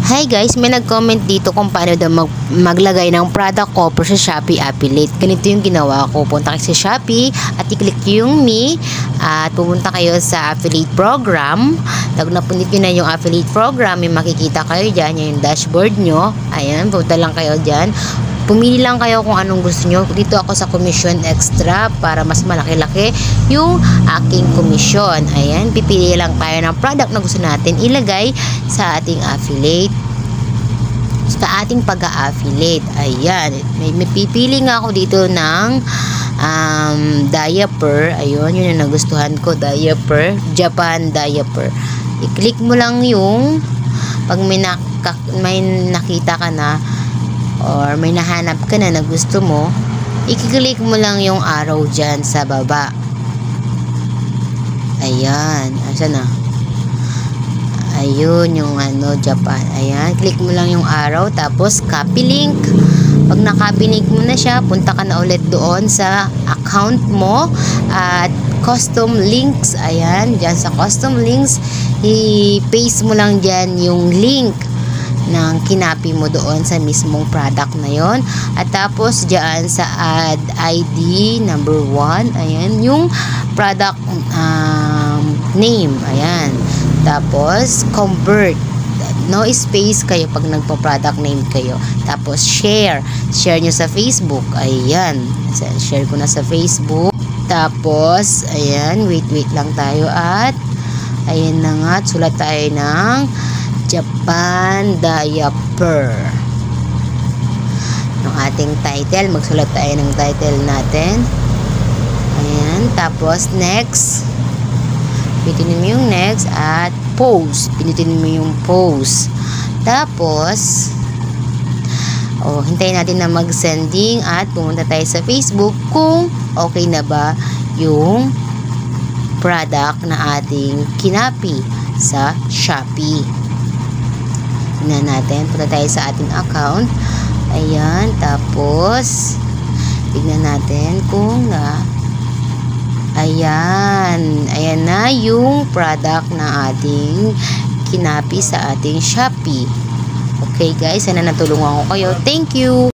Hi guys, may nag-comment dito kung paano daw maglagay ng product offer sa Shopee Affiliate. Ganito yung ginawa ko. Punta kayo sa Shopee at i-click yung me at pumunta kayo sa affiliate program. Pag napunit nyo na yung affiliate program, may makikita kayo dyan, yung dashboard nyo. Ayan, punta lang kayo dyan. Pumili lang kayo kung anong gusto nyo. Dito ako sa commission extra para mas malaki-laki yung aking commission. Ayan, pipili lang tayo ng product na gusto natin ilagay sa ating affiliate. Sa ating pag-a-affiliate. Ayan, may pipili nga ako dito ng diaper. Ayun, yun yung nagustuhan ko. Diaper, Japan diaper. I-click mo lang yung pag may nakita ka na or may nahanap ka na gusto mo, i-click mo lang yung arrow dyan sa baba. Ayan, asa na? Ayun yung Japan. Ayan, click mo lang yung arrow tapos copy link. Pag na-copy link mo na siya, punta ka na ulit doon sa account mo at custom links. Ayan, dyan sa custom links, i-paste mo lang dyan yung link ng kinapi mo doon sa mismong product na yon. At tapos dyan sa add ID number 1, ayan yung product name. Ayan, tapos convert, no space kayo pag nagpo-product name kayo. Tapos share nyo sa Facebook. Ayan, share ko na sa Facebook. Tapos ayan, wait lang tayo at ayan na nga, sulat tayo ng Japan diaper ng ating title. Magsulat tayo ng title natin. Ayan, tapos next, pilitin mo yung next at post, pilitin mo yung post. Tapos hintayin natin na mag-sending at pumunta tayo sa Facebook kung okay na ba yung product na ating kinapi sa Shopee. Tingnan natin, punta tayo sa ating account. Ayan, tapos tignan natin kung ayan na yung product na ating kinapi sa ating Shopee. Okay guys, sana natulungan ko kayo. Thank you!